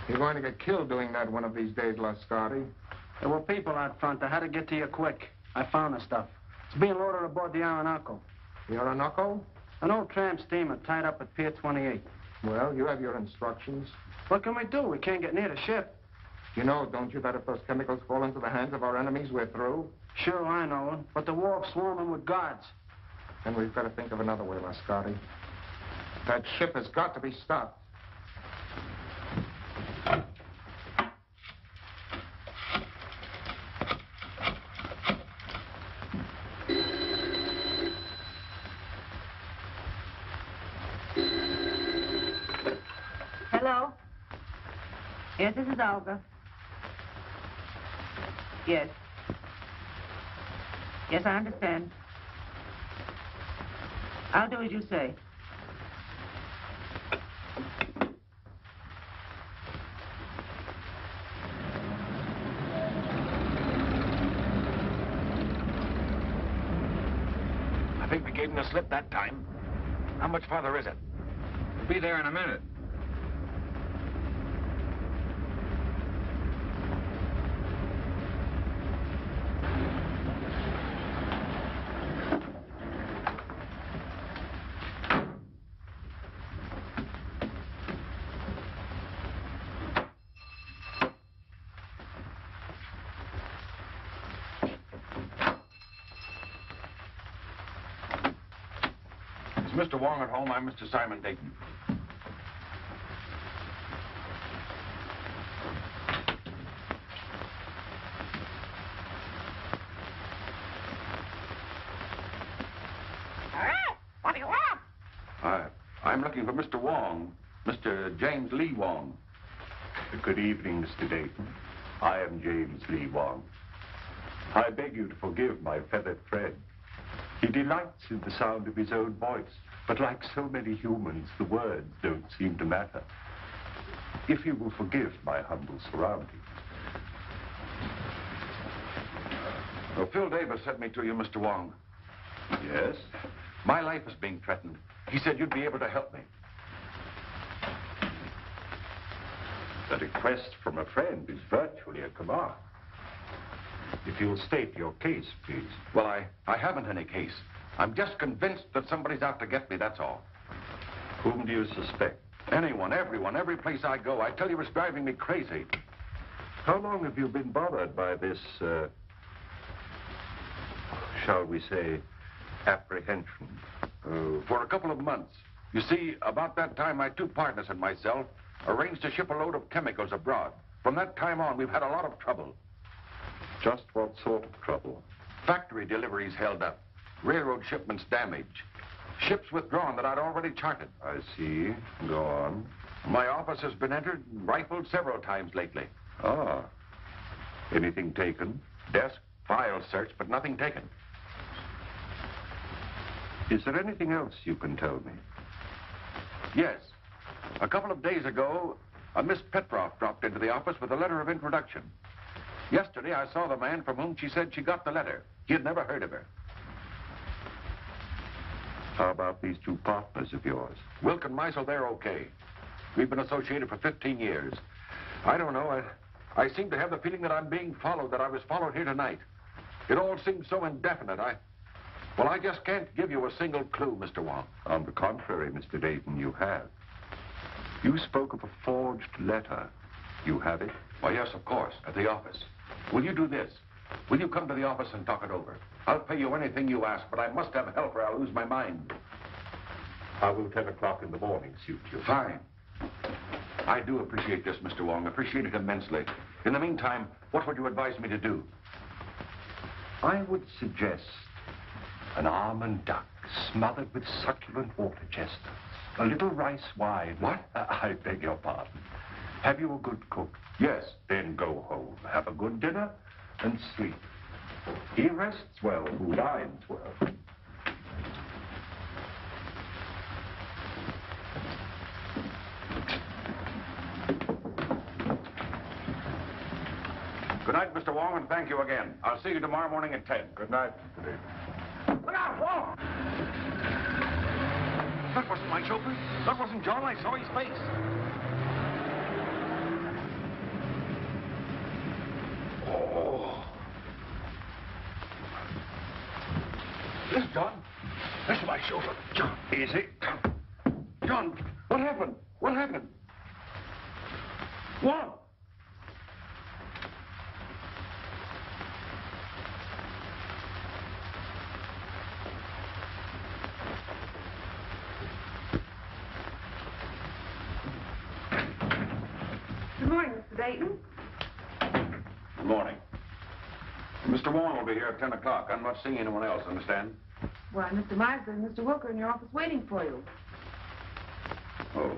You're going to get killed doing that one of these days, Lascardi. There were people out front. I had to get to you quick. I found the stuff. It's being loaded aboard the Orinoco. The Orinoco? An old tramp steamer tied up at Pier 28. Well, you have your instructions. What can we do? We can't get near the ship. You know, don't you, that if those chemicals fall into the hands of our enemies, we're through? Sure, I know. But the wharf's swarming with guards. Then we've got to think of another way, Lascardi. That ship has got to be stopped. Hello? Yes, this is Olga. Yes. Yes, I understand. I'll do as you say. I think we gave him the slip that time. How much farther is it? We'll be there in a minute. Mr. Wong at home. I'm Mr. Simon Dayton. What do you want? I'm looking for Mr. Wong, Mr. James Lee Wong. Good evening, Mr. Dayton. I am James Lee Wong. I beg you to forgive my feathered friend. He delights in the sound of his own voice, but like so many humans, the words don't seem to matter. If you will forgive my humble surroundings. Well, Phil Davis sent me to you, Mr. Wong. Yes? My life is being threatened. He said you'd be able to help me. The request from a friend is virtually a command. If you'll state your case, please. Well, I haven't any case. I'm just convinced that somebody's out to get me, that's all. Whom do you suspect? Anyone, everyone, every place I go. I tell you, it's driving me crazy. How long have you been bothered by this, shall we say, apprehension? For a couple of months. You see, about that time, my two partners and myself arranged to ship a load of chemicals abroad. From that time on, we've had a lot of trouble. Just what sort of trouble? Factory deliveries held up. Railroad shipments damaged. Ships withdrawn that I'd already charted. I see. Go on. My office has been entered and rifled several times lately. Ah. Anything taken? Desk, files searched, but nothing taken. Is there anything else you can tell me? Yes. A couple of days ago, a Miss Petroff dropped into the office with a letter of introduction. Yesterday, I saw the man from whom she said she got the letter. He had never heard of her. How about these two partners of yours? Wilk and Meisel, they're okay. We've been associated for 15 years. I don't know. I seem to have the feeling that I'm being followed, that I was followed here tonight. It all seems so indefinite. Well, I just can't give you a single clue, Mr. Wong. On the contrary, Mr. Dayton, you have. You spoke of a forged letter. You have it? Why, yes, of course, at the office. Will you do this? Will you come to the office and talk it over? I'll pay you anything you ask, but I must have help or I'll lose my mind. How will 10 o'clock in the morning suit you? Fine. I do appreciate this, Mr. Wong. Appreciate it immensely. In the meantime, what would you advise me to do? I would suggest an almond duck smothered with succulent water chestnuts. A little rice wine. What? I beg your pardon. Have you a good cook? Yes. Then go home, have a good dinner, and sleep. He rests well who dines well. Good night, Mr. Wong, and thank you again. I'll see you tomorrow morning at 10. Good night, Mr. Davis. Look out, Wong! That wasn't my chauffeur. That wasn't John. I saw his face. John. This is my chauffeur. John. Easy. John, what happened? What happened? What? Good morning, Mr. Dayton. Good morning. Mr. Wong will be here at 10 o'clock. I'm not seeing anyone else, understand? Why, Mr. Meisler and Mr. Wilker in your office waiting for you. Oh,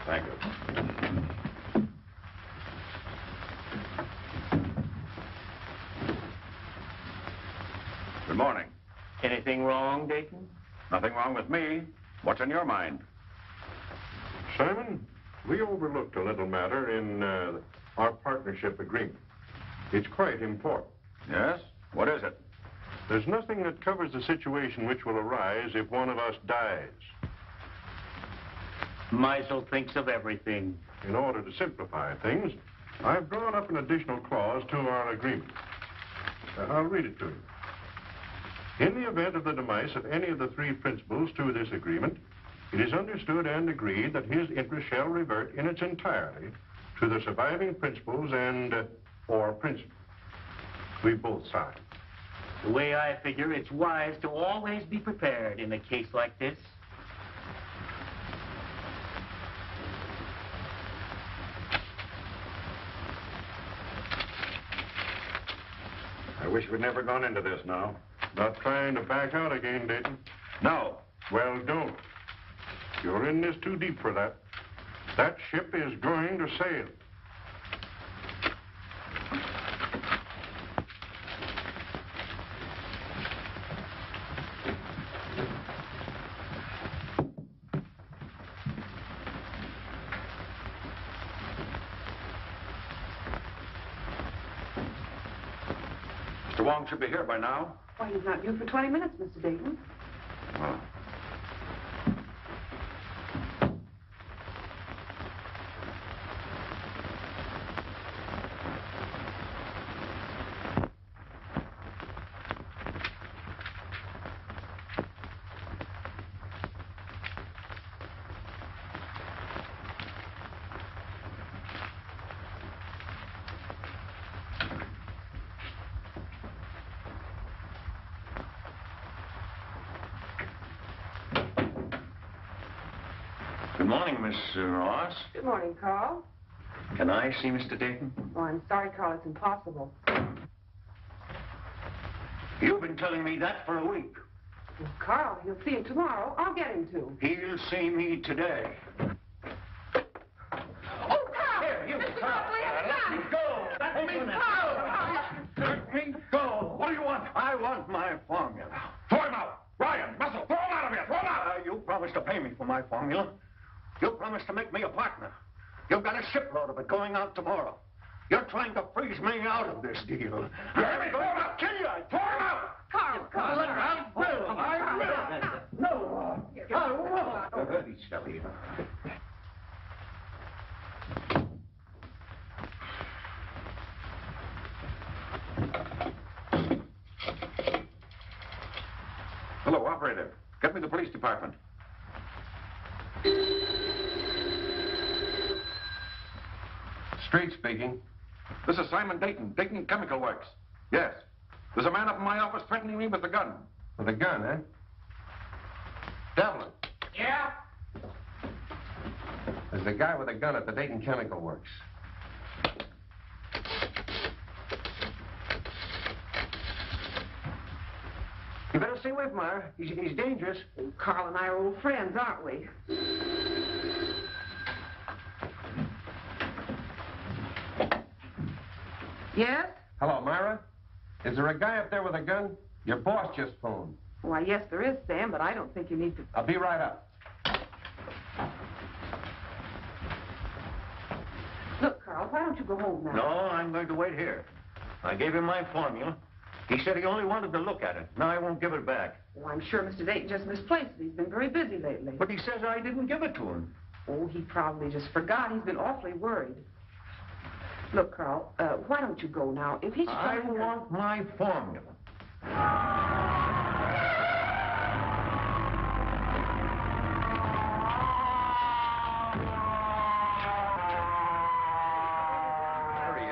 thank you. Good morning. Anything wrong, Dayton? Nothing wrong with me. What's in your mind? Simon, we overlooked a little matter in our partnership agreement. It's quite important. Yes? What is it? There's nothing that covers the situation which will arise if one of us dies. Meisel thinks of everything. In order to simplify things, I've drawn up an additional clause to our agreement. I'll read it to you. In the event of the demise of any of the three principals to this agreement, it is understood and agreed that his interest shall revert in its entirety to the surviving principals and or principal. We both signed. The way I figure, it's wise to always be prepared in a case like this. I wish we'd never gone into this now. Not trying to back out again, Dayton? No. Well, don't. You're in this too deep for that. That ship is going to sail. Mr. Wong should be here by now. Why, he's not due for 20 minutes, Mr. Dayton. Oh. Good morning, Miss Ross. Good morning, Carl. Can I see Mr. Dayton? Oh, I'm sorry, Carl. It's impossible. You've been telling me that for a week. Well, Carl, he'll see him tomorrow. I'll get him to. He'll see me today. Oh, Carl! Here, you, Mr. Carl. Carl, Let me go. Let me go. Let me go. What do you want? I want my formula. Throw him out! Ryan, Muscle, throw him out of here! Throw him out! You promised to pay me for my formula. You promised to make me a partner. You've got a shipload of it going out tomorrow. You're trying to freeze me out of this deal. Throw him out! I'll kill you! Throw him out! Carl, Carl. I will. No, I won't. He's silly. Hello, operator. Get me the police department. Street speaking. This is Simon Dayton, Dayton Chemical Works. Yes. There's a man up in my office threatening me with a gun. With a gun, eh? Devlin. Yeah? There's a guy with a gun at the Dayton Chemical Works. You better stay away from her. He's dangerous. Carl and I are old friends, aren't we? Yes? Hello, Myra. Is there a guy up there with a gun? Your boss just phoned. Why, yes, there is, Sam, but I don't think you need to... I'll be right up. Look, Carl, why don't you go home now? No, I'm going to wait here. I gave him my formula. He said he only wanted to look at it. Now I won't give it back. Oh, I'm sure Mr. Dayton just misplaced it. He's been very busy lately. But he says I didn't give it to him. Oh, he probably just forgot. He's been awfully worried. Look, Carl, why don't you go now? If he's I trying to... want my formula.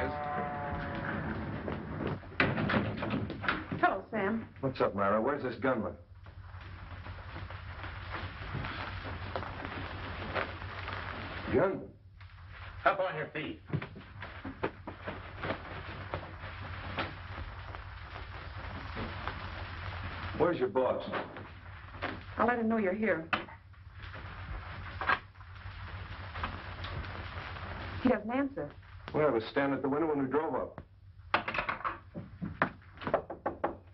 is. Hello, Sam. What's up, Myra? Where's this gunman? Gunman? Up on your feet. Where's your boss? I'll let him know you're here. He doesn't answer. Well, I was standing at the window when we drove up.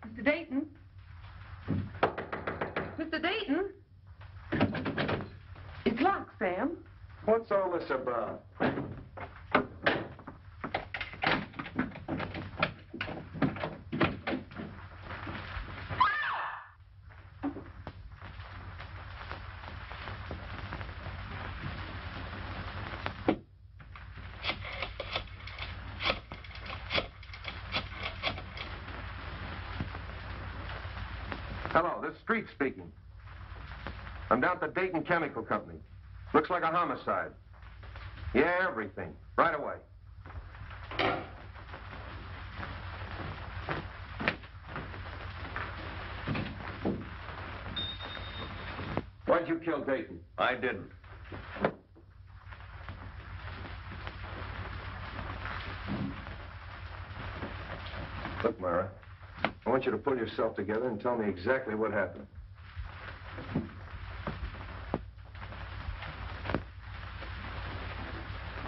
Mr. Dayton? Mr. Dayton? It's locked, Sam. What's all this about? Hello, this is Street speaking. I'm down at the Dayton Chemical Company. Looks like a homicide. Yeah, everything. Right away. Why'd you kill Dayton? I didn't. Look, Myra, I want you to pull yourself together and tell me exactly what happened.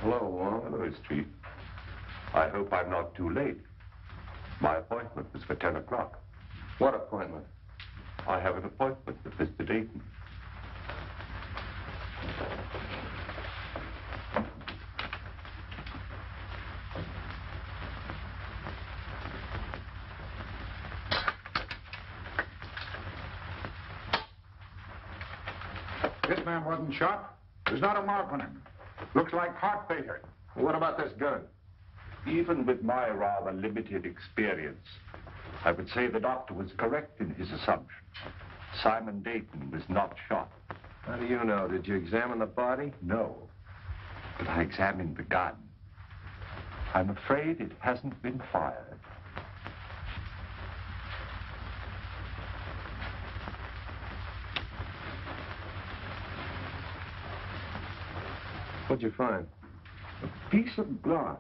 Hello, Wong. Hello, Street. I hope I'm not too late. My appointment was for 10 o'clock. What appointment? I have an appointment with Mr. Dayton. This man wasn't shot. There's not a mark on him. Looks like heart failure. What about this gun? Even with my rather limited experience, I would say the doctor was correct in his assumption. Simon Dayton was not shot. How do you know? Did you examine the body? No, but I examined the gun. I'm afraid it hasn't been fired. What'd you find? A piece of glass.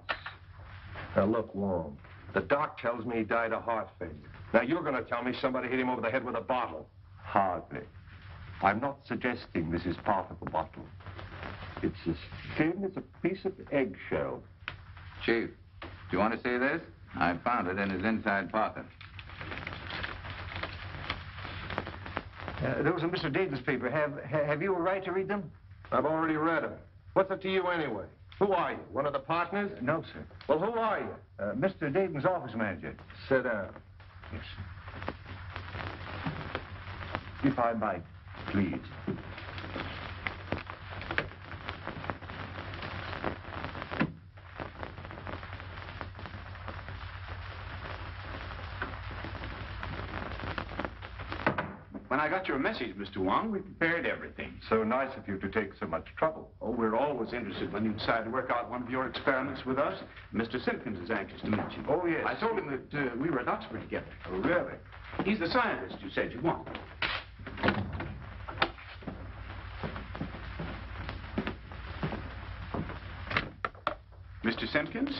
Now, look, Wong, the doc tells me he died of heart failure. Now, you're going to tell me somebody hit him over the head with a bottle. Hardly. I'm not suggesting this is part of the bottle. It's as thin as a piece of eggshell. Chief, do you want to see this? I found it in his inside pocket. Those are Mr. Dayton's paper. Have you a right to read them? I've already read them. What's it to you anyway? Who are you? One of the partners? No, sir. Well, who are you? Mr. Dayton's office manager. Sit down. Yes, sir. If I might, please. When I got your message, Mr. Wong, we prepared everything. So nice of you to take so much trouble. Oh, we're always interested when you decide to work out one of your experiments with us. Mr. Simpkins is anxious to meet you. Oh, yes. I told him that we were at Oxford together. Oh, really? He's the scientist you said you wanted. Mr. Simpkins,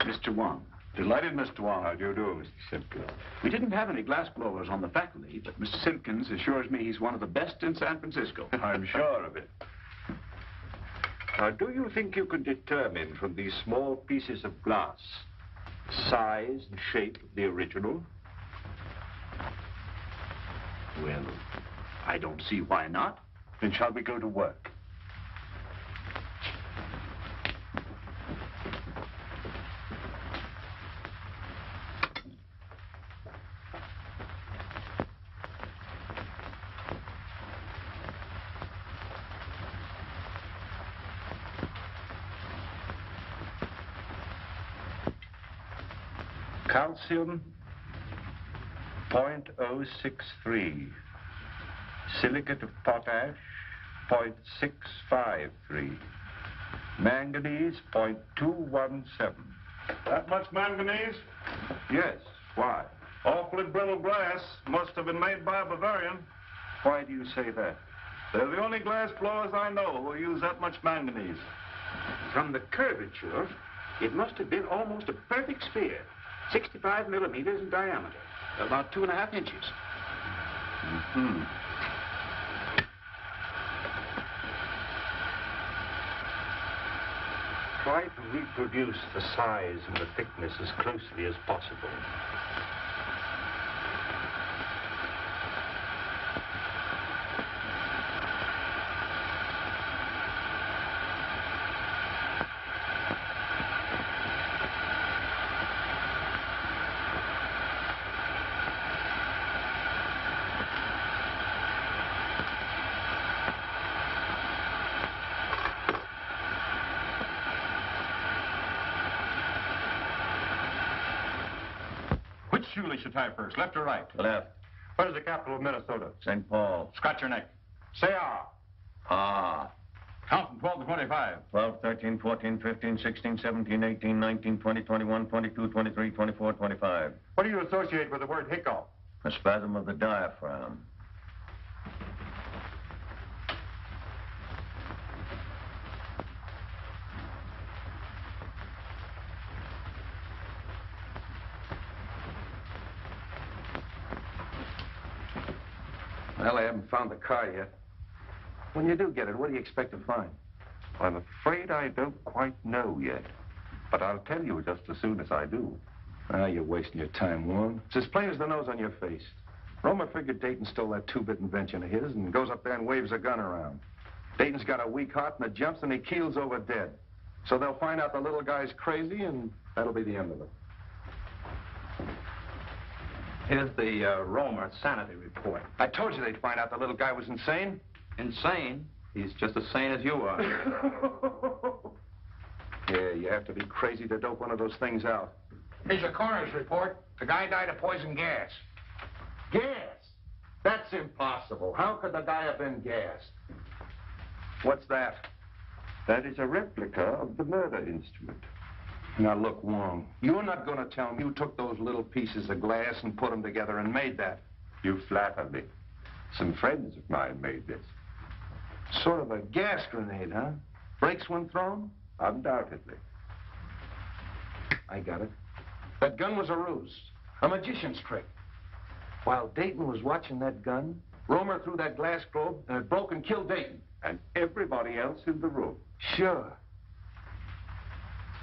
Mr. Wong. Delighted, Mr. Wong. How do you do, Mr. Simpkins? We didn't have any glass blowers on the faculty, but Mr. Simpkins assures me he's one of the best in San Francisco. I'm sure of it. Now, do you think you can determine from these small pieces of glass size and shape of the original? Well, I don't see why not. Then shall we go to work? Calcium, 0.063. Silicate of potash, 0.653. Manganese, 0.217. That much manganese? Yes. Why? Awfully brittle glass. Must have been made by a Bavarian. Why do you say that? They're the only glass blowers I know who use that much manganese. From the curvature, it must have been almost a perfect sphere. 65 millimeters in diameter. About 2.5 inches. Mm-hmm. Try to reproduce the size and the thickness as closely as possible. Which shoelace should tie first, left or right? Left. What is the capital of Minnesota? St. Paul. Scratch your neck. Say ah. Ah. Count from 12 to 25. 12, 13, 14, 15, 16, 17, 18, 19, 20, 21, 22, 23, 24, 25. What do you associate with the word hiccup? A spasm of the diaphragm. Well, I haven't found the car yet. When you do get it, what do you expect to find? I'm afraid I don't quite know yet. But I'll tell you just as soon as I do. Ah, you're wasting your time, Wong. It's as plain as the nose on your face. Romer figured Dayton stole that two-bit invention of his and goes up there and waves a gun around. Dayton's got a weak heart and it jumps and he keels over dead. So they'll find out the little guy's crazy and that'll be the end of it. Here's the Romer sanity report. I told you they'd find out the little guy was insane. Insane? He's just as sane as you are. Yeah, you have to be crazy to dope one of those things out. Here's a coroner's report. The guy died of poison gas. Gas? That's impossible. How could the guy have been gassed? What's that? That is a replica of the murder instrument. Now, look, Wong, you're not going to tell me you took those little pieces of glass and put them together and made that. You flatter me. Some friends of mine made this. Sort of a gas grenade, huh? Breaks when thrown? Undoubtedly. I got it. That gun was a ruse, a magician's trick. While Dayton was watching that gun, Romer threw that glass globe and it broke and killed Dayton. And everybody else in the room. Sure.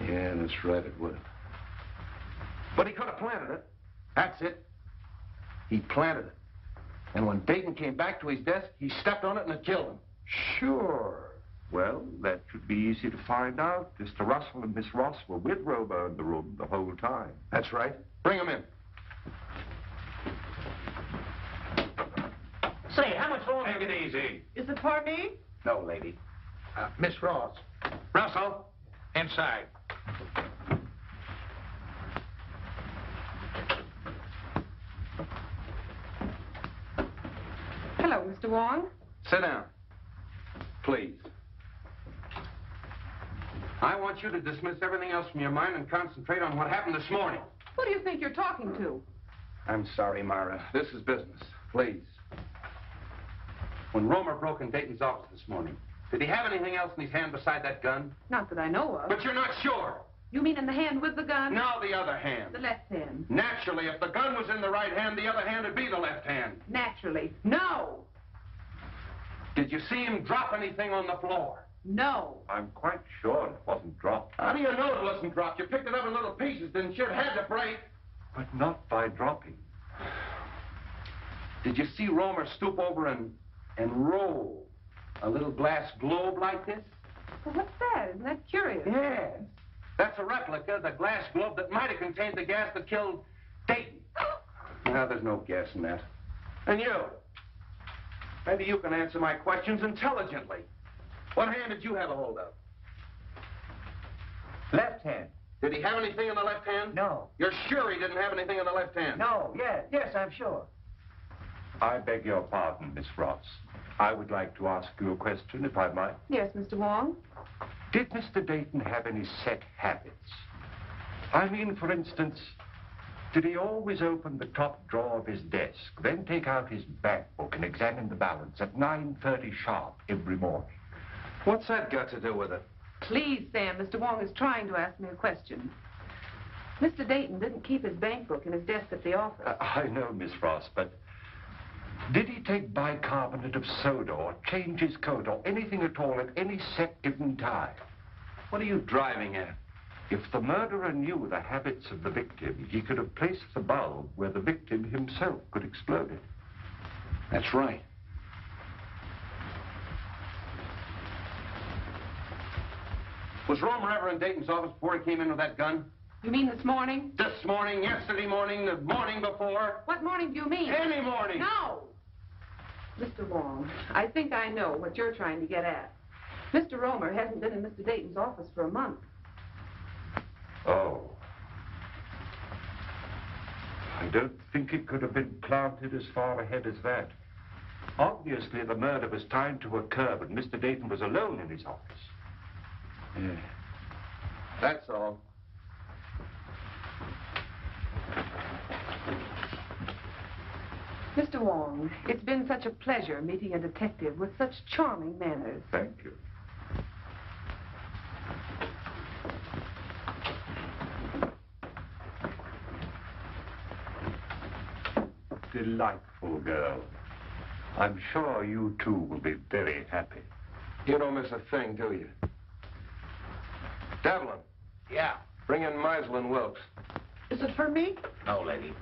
Yeah, that's right, it would have. But he could have planted it. That's it. He planted it. And when Dayton came back to his desk, he stepped on it and it killed him. Sure. Well, that should be easy to find out. Mr. Russell and Miss Ross were with Romer in the room the whole time. That's right. Bring him in. Say, how much longer? Take it easy. Is it for me? No, lady. Miss Ross. Russell, inside. Hello, Mr. Wong. Sit down. Please. I want you to dismiss everything else from your mind and concentrate on what happened this morning. Who do you think you're talking to? I'm sorry, Myra. This is business. Please. When Romer broke in Dayton's office this morning, did he have anything else in his hand beside that gun? Not that I know of. But you're not sure. You mean in the hand with the gun? No, the other hand. The left hand. Naturally, if the gun was in the right hand, the other hand would be the left hand. Naturally. No. Did you see him drop anything on the floor? No. I'm quite sure it wasn't dropped. How do you know it wasn't dropped? You picked it up in little pieces, didn't you? It had to break. But not by dropping. Did you see Romer stoop over and roll a little glass globe like this? Well, what's that? Isn't that curious? Yes. That's a replica of the glass globe that might have contained the gas that killed Dayton. Now, there's no gas in that. And you? Maybe you can answer my questions intelligently. What hand did you have a hold of? Left hand. Did he have anything in the left hand? No. You're sure he didn't have anything in the left hand? No, yes, I'm sure. I beg your pardon, Miss Ross. I would like to ask you a question, if I might. Yes, Mr. Wong. Did Mr. Dayton have any set habits? I mean, for instance, did he always open the top drawer of his desk, then take out his bank book and examine the balance at 9:30 sharp every morning? What's that got to do with it? Please, Sam, Mr. Wong is trying to ask me a question. Mr. Dayton didn't keep his bank book in his desk at the office. I know, Miss Frost, but did he take bicarbonate of soda or change his coat or anything at all at any set given time? What are you driving at? If the murderer knew the habits of the victim, he could have placed the bulb where the victim himself could explode it. That's right. Was Romer ever in Dayton's office before he came in with that gun? You mean this morning? This morning, yesterday morning, the morning before? What morning do you mean? Any morning. No! Mr. Wong, I think I know what you're trying to get at. Mr. Romer hasn't been in Mr. Dayton's office for a month. Oh. I don't think it could have been planted as far ahead as that. Obviously, the murder was timed to occur when Mr. Dayton was alone in his office. Yeah. That's all. Mr. Wong, it's been such a pleasure meeting a detective with such charming manners. Thank you. Delightful girl. I'm sure you two will be very happy. You don't miss a thing, do you? Devlin. Yeah. Bring in Meisel and Wilkes. Is it for me? No, lady.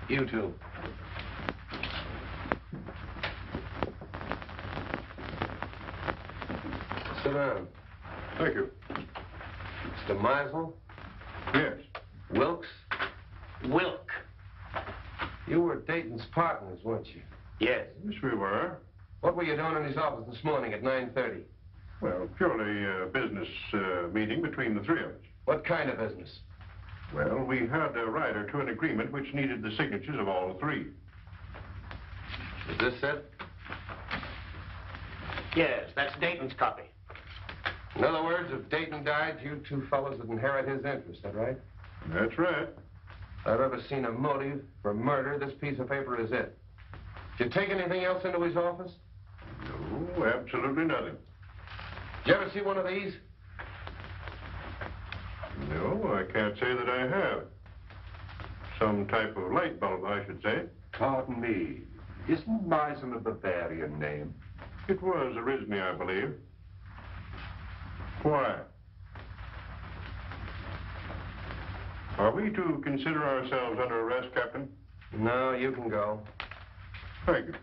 You too. Sit down. Thank you. Mr. Meisel? Yes. Wilkes? Wilk. You were Dayton's partners, weren't you? Yes. Yes, we were. What were you doing in his office this morning at 9:30? Well, purely a business meeting between the three of us. What kind of business? Well, we had a rider to an agreement which needed the signatures of all three. Is this it? Yes, that's Dayton's copy. In other words, if Dayton died, you two fellows would inherit his interest, that right? That's right. If I've ever seen a motive for murder, this piece of paper is it. Did you take anything else into his office? No, absolutely nothing. Did you ever see one of these? No, I can't say that I have. Some type of light bulb, I should say. Pardon me. Isn't Meisel a Bavarian name? It was originally, I believe. Why? Are we to consider ourselves under arrest, Captain? No, you can go. Thank you.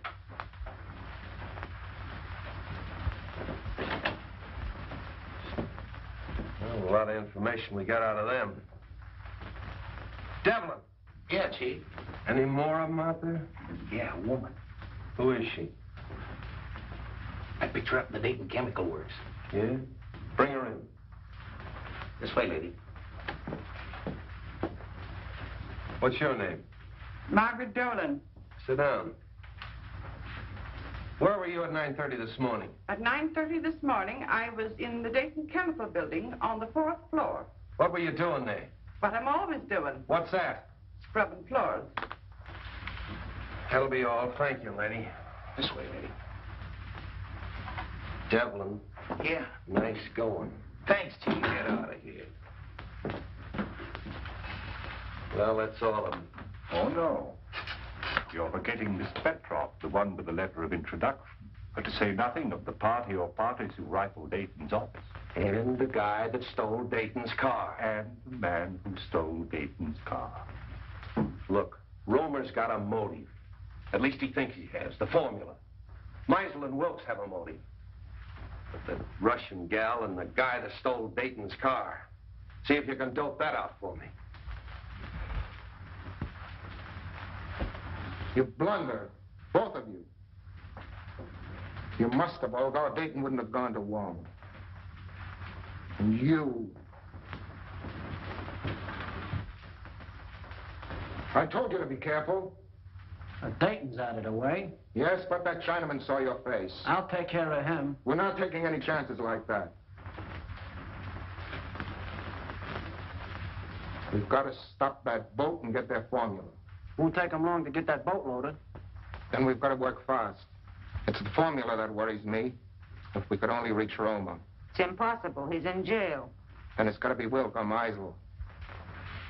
Well, a lot of information we got out of them. Devlin. Yeah, Chief. Any more of them out there? Yeah, a woman. Who is she? I picked her up in the Dayton Chemical Works. Yeah? Bring her in. This way, lady. What's your name? Margaret Dolan. Sit down. Where were you at 9:30 this morning? At 9:30 this morning, I was in the Dayton Chemical Building on the 4th floor. What were you doing there? What I'm always doing, What's that? scrubbing floors. That'll be all. Thank you, lady. This way, lady. Devlin, Yeah. nice going. Thanks, Chief. Get out of here. Well, that's all of them. Oh, no. You're forgetting Miss Petroff, the one with the letter of introduction. But to say nothing of the party or parties who rifled Dayton's office. And the guy that stole Dayton's car. And the man who stole Dayton's car. Look, Romer's got a motive. At least he thinks he has. The formula. Meisel and Wilkes have a motive. But the Russian gal and the guy that stole Dayton's car. See if you can dope that out for me. You blunder, both of you. You must have, or Dayton wouldn't have gone to Wong. And you. I told you to be careful. Dayton's out of the way. Yes, but that Chinaman saw your face. I'll take care of him. We're not taking any chances like that. We've got to stop that boat and get their formula. Won't take them long to get that boat loaded. Then we've got to work fast. It's the formula that worries me. If we could only reach Roma. It's impossible. He's in jail. Then it's got to be Wilk or Meisel.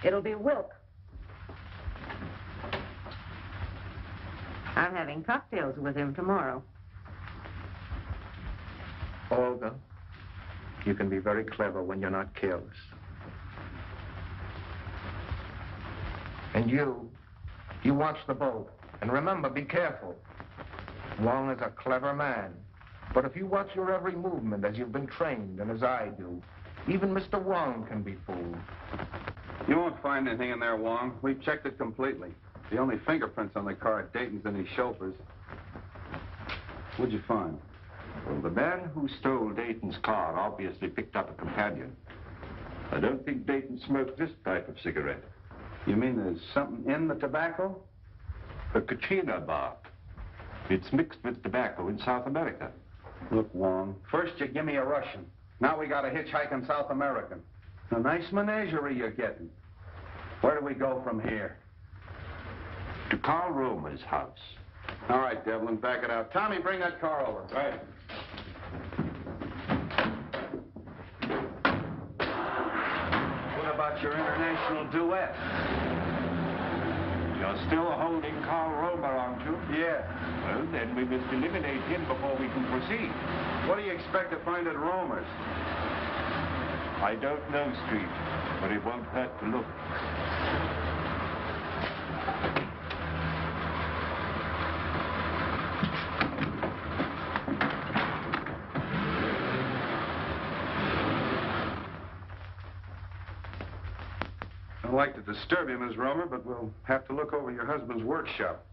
It'll be Wilk. I'm having cocktails with him tomorrow. Olga, you can be very clever when you're not careless. And you watch the boat. And remember, be careful. Wong is a clever man. But if you watch your every movement as you've been trained and as I do, even Mr. Wong can be fooled. You won't find anything in there, Wong. We've checked it completely. The only fingerprints on the car are Dayton's and his chauffeur's. What'd you find? Well, the man who stole Dayton's car obviously picked up a companion. I don't think Dayton smoked this type of cigarette. You mean there's something in the tobacco? A Kachina bark. It's mixed with tobacco in South America. Look, Wong, first you give me a Russian. Now we got a hitchhiking South American. A nice menagerie you're getting. Where do we go from here? To Carl Romer's house. All right, Devlin, back it out. Tommy, bring that car over. Right. What about your international duet? You're still holding Carl Romer, aren't you? Yeah. Well, then we must eliminate him before we can proceed. What do you expect to find at Romer's? I don't know, Street, but it won't hurt to look. I'd like to disturb you, Miss Romer, but we'll have to look over your husband's workshop.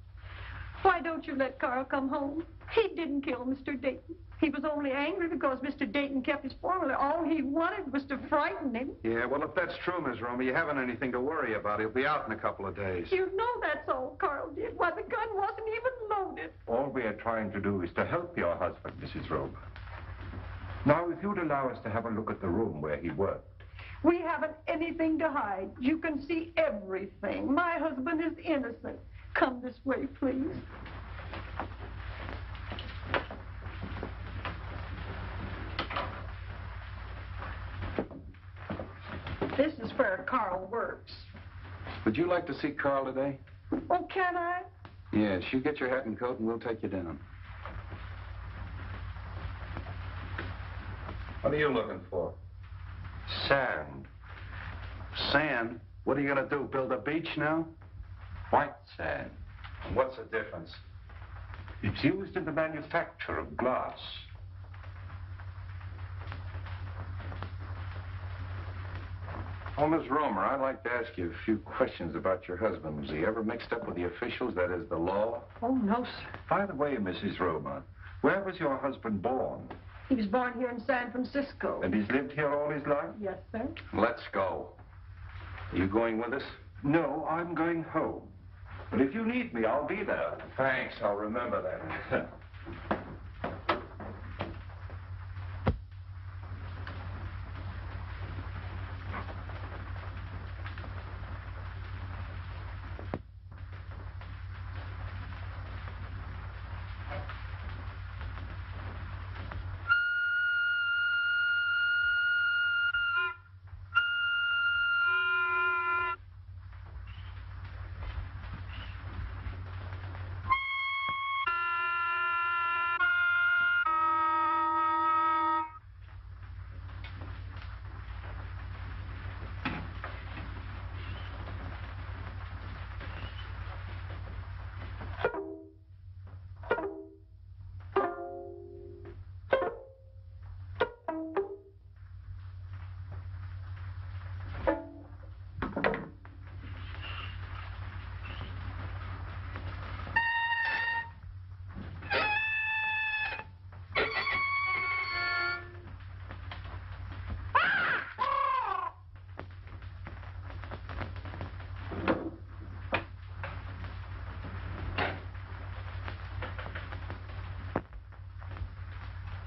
Why don't you let Carl come home? He didn't kill Mr. Dayton. He was only angry because Mr. Dayton kept his formula. All he wanted was to frighten him. Yeah, well, if that's true, Miss Romer, you haven't anything to worry about. He'll be out in a couple of days. You know that's all Carl did. Why, the gun wasn't even loaded. All we are trying to do is to help your husband, Mrs. Romer. Now, if you'd allow us to have a look at the room where he worked. We haven't anything to hide. You can see everything. My husband is innocent. Come this way, please. This is where Carl works. Would you like to see Carl today? Oh, can I? Yes, you get your hat and coat and we'll take you down. What are you looking for? Sand. Sand? What are you going to do, build a beach now? White sand. What's the difference? It's used in the manufacture of glass. Oh, Miss Romer, I'd like to ask you a few questions about your husband. Was he ever mixed up with the officials, that is, the law? Oh, no, sir. By the way, Mrs. Romer, where was your husband born? He was born here in San Francisco. And he's lived here all his life? Yes, sir. Let's go. Are you going with us? No, I'm going home. But if you need me, I'll be there. Thanks, I'll remember that.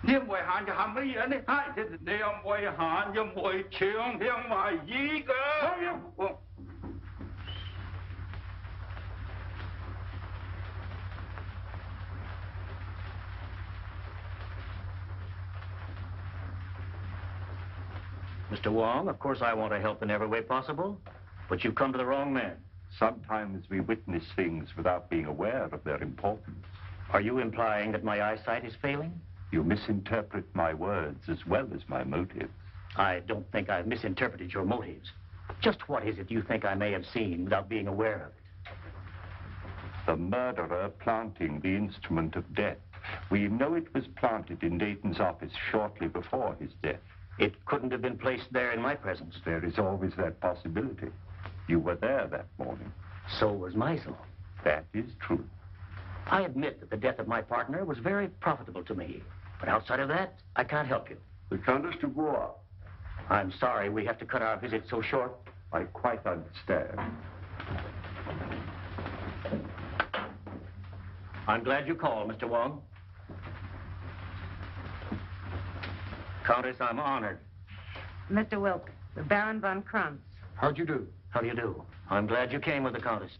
Niệm quầy hạn cho hàm mấy gì đấy. Hai, niệm quầy hạn cho 10 triệu, niệm ngoài gì cơ. Mr. Wong, of course I want to help in every way possible, but you've come to the wrong man. Sometimes we witness things without being aware of their importance. Are you implying that my eyesight is failing? You misinterpret my words as well as my motives. I don't think I've misinterpreted your motives. Just what is it you think I may have seen without being aware of it? The murderer planting the instrument of death. We know it was planted in Dayton's office shortly before his death. It couldn't have been placed there in my presence. There is always that possibility. You were there that morning. So was Meisel. That is true. I admit that the death of my partner was very profitable to me. But outside of that, I can't help you. The Countess de Bois. I'm sorry we have to cut our visit so short. I quite understand. I'm glad you called, Mr. Wong. Countess, I'm honored. Mr. Wilk, the Baron von Kranz. How'd you do? How do you do? I'm glad you came with the Countess.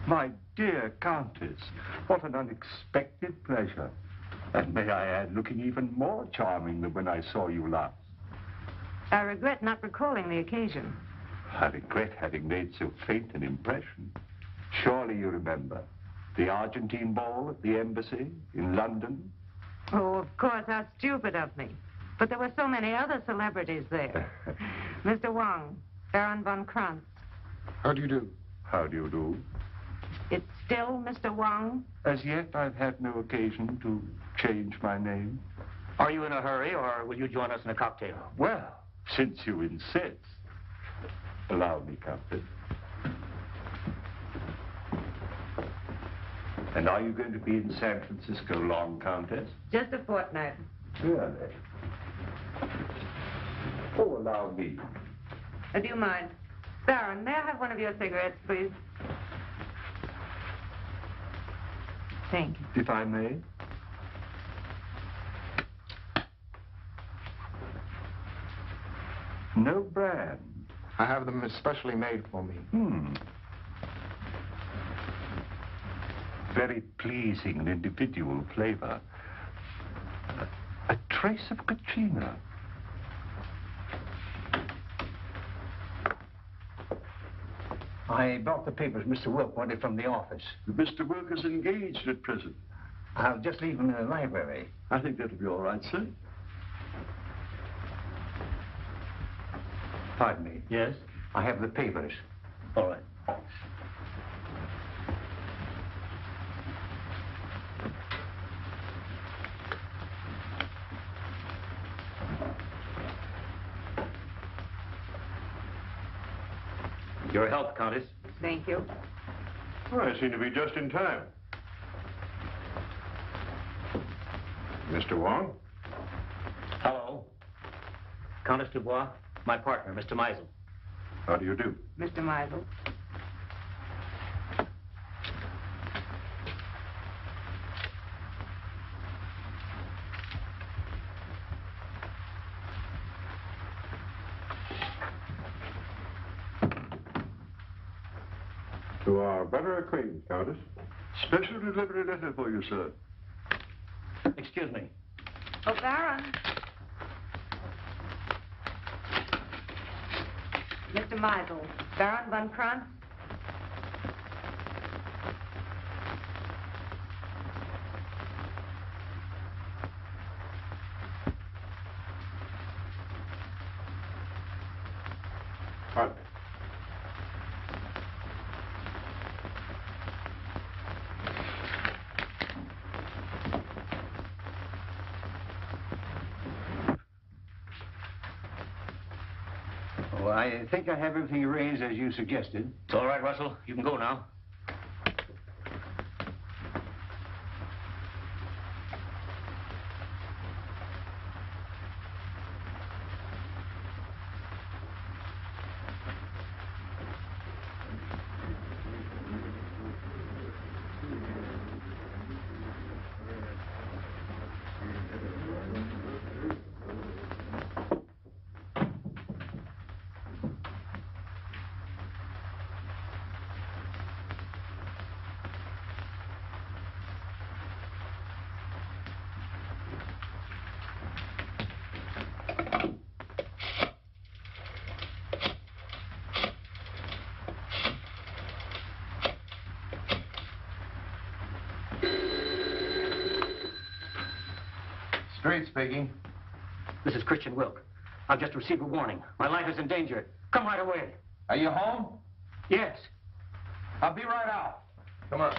My dear Countess, what an unexpected pleasure. And may I add, looking even more charming than when I saw you last. I regret not recalling the occasion. I regret having made so faint an impression. Surely you remember the Argentine ball at the embassy in London? Oh, of course, how stupid of me. But there were so many other celebrities there. Mr. Wong, Baron von Kranz. How do you do? How do you do? It's still Mr. Wong? As yet, I've had no occasion to change my name. Are you in a hurry, or will you join us in a cocktail? Well, since you insist, allow me, Countess. And are you going to be in San Francisco long, Countess? Just a fortnight. Really? Oh, allow me. Do you mind? Baron, may I have one of your cigarettes, please? Thank you. If I may. No brand. I have them especially made for me. Very pleasing and individual flavor. A trace of Katrina. I brought the papers Mr. Wilk wanted from the office. Mr. Wilk is engaged at present. I'll just leave them in the library. I think that'll be all right, sir. Pardon me. Yes? I have the papers. All right. Your help, Countess. Thank you. Well, I seem to be just in time. Mr. Wong? Hello. Countess Dubois, my partner, Mr. Meisel. How do you do? Mr. Meisel. To our better acquaintance, Countess. Special delivery letter for you, sir. Excuse me. Oh, Baron. Mr. Meisel, Baron von Kranz. What? Well, I think I have everything arranged as you suggested. It's all right, Russell. You can go now. street speaking. This is Christian Wilk. I've just received a warning. My life is in danger. Come right away. Are you home? Yes. I'll be right out. Come on.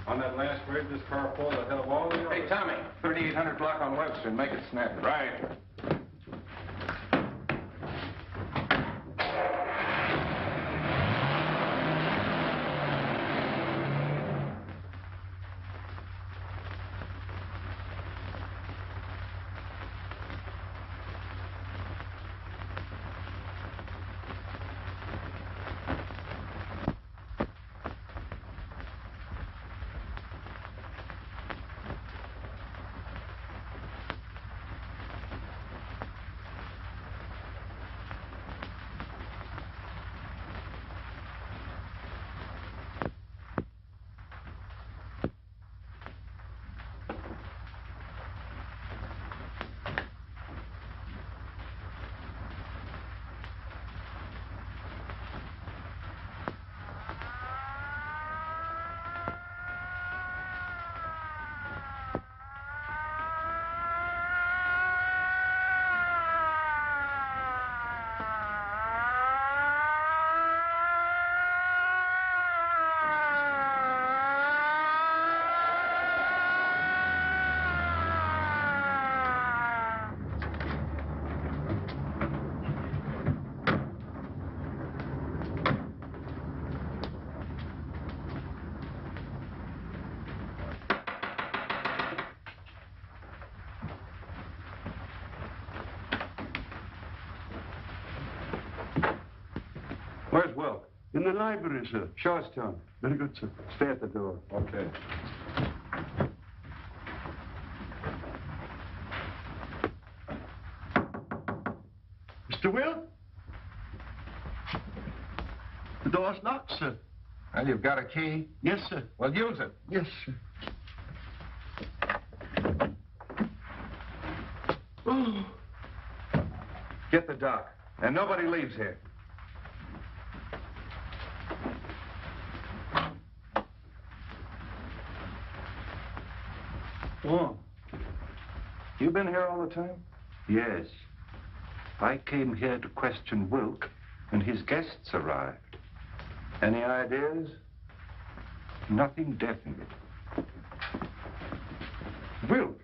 On that last bridge, this car pulled ahead of all the others. Hey, Tommy, 3800 block on Webster, and make it snappy. Right. Where's Wilk? In the library, sir. Show us to him. Very good, sir. Stay at the door. Okay. Mr. Wilk? The door's locked, sir. Well, you've got a key? Yes, sir. Well, use it. Yes, sir. Get the dock. And nobody leaves here. Wong. You been here all the time? Yes. I came here to question Wilk, and his guests arrived. Any ideas? Nothing definite. Wilk?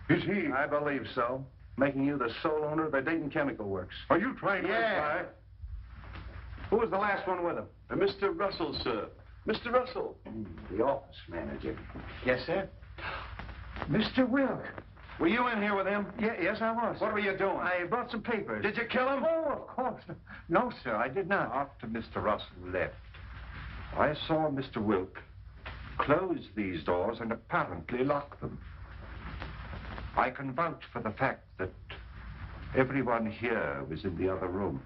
Is he? I believe so. Making you the sole owner of the Dayton Chemical Works. Are you trying to Yeah. imply? Who was the last one with him? Mr. Russell, sir. Mr. Russell. The office manager. Yes, sir. Mr. Wilk. Were you in here with him? Yes, I was. What were you doing? I brought some papers. Did you kill him? Oh, of course. No, sir, I did not. After Mr. Russell left, I saw Mr. Wilk close these doors and apparently lock them. I can vouch for the fact that everyone here was in the other room.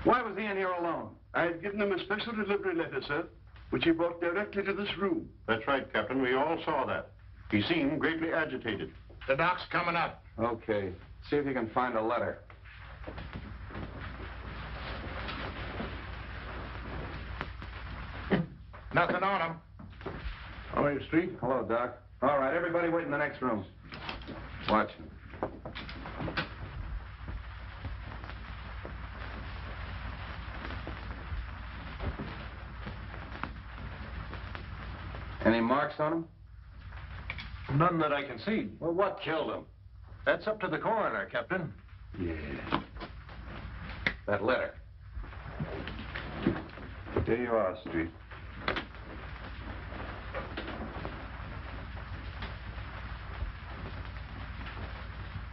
Why was he in here alone? I had given him a special delivery letter, sir, which he brought directly to this room. That's right, Captain. We all saw that. He seemed greatly agitated. The dock's coming up. Okay. See if you can find a letter. Nothing on him. How are you, Street? Hello, Doc. All right, everybody wait in the next room. Watch him. Any marks on him? None that I can see. Well, what killed him? That's up to the coroner, Captain. Yeah. That letter. There you are, Street.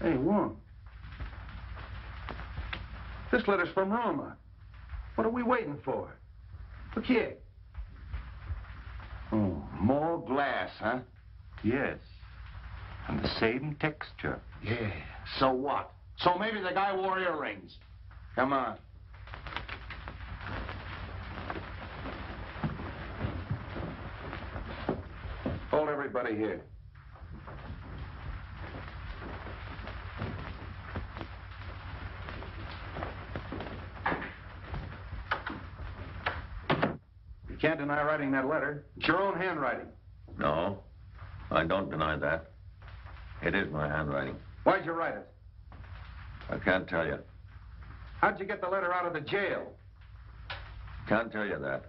Hey, Wong. This letter's from Roma. What are we waiting for? Look here. Oh, more glass, huh? Yes. And the same texture. Yeah. So what? So maybe the guy wore earrings. Come on. Hold everybody here. You can't deny writing that letter. It's your own handwriting. No, I don't deny that. It is my handwriting. Why'd you write it? I can't tell you. How'd you get the letter out of the jail? Can't tell you that.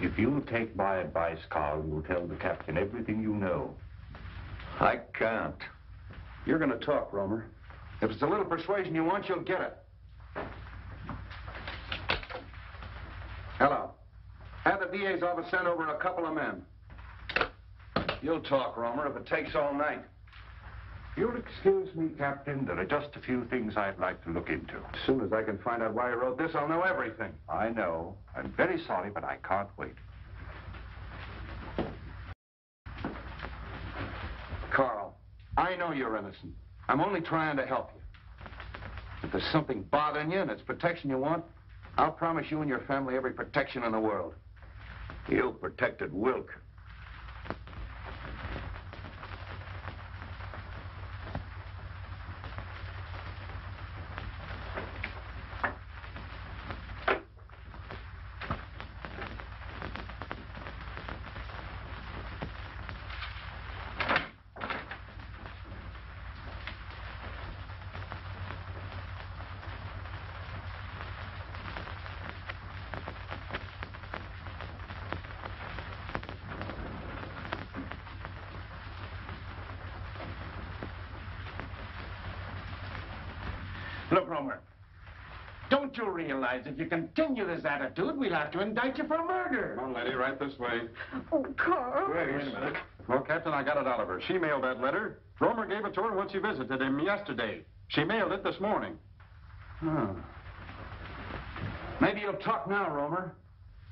If you'll take my advice, Carl, you'll tell the captain everything you know. I can't. You're going to talk, Romer. If it's a little persuasion you want, you'll get it. Hello. Have the DA's office send over a couple of men. You'll talk, Romer, if it takes all night. You'll excuse me, Captain. There are just a few things I'd like to look into. As soon as I can find out why you wrote this, I'll know everything. I know. I'm very sorry, but I can't wait. Carl, I know you're innocent. I'm only trying to help you. If there's something bothering you and it's protection you want, I'll promise you and your family every protection in the world. You protected Wilk. Look, Romer, don't you realize if you continue this attitude, we'll have to indict you for murder? Come on, lady, right this way. Oh, Carl. Wait a minute. Well, Captain, I got it out of her. She mailed that letter. Romer gave it to her when she visited him yesterday. She mailed it this morning. Oh. Maybe you'll talk now, Romer.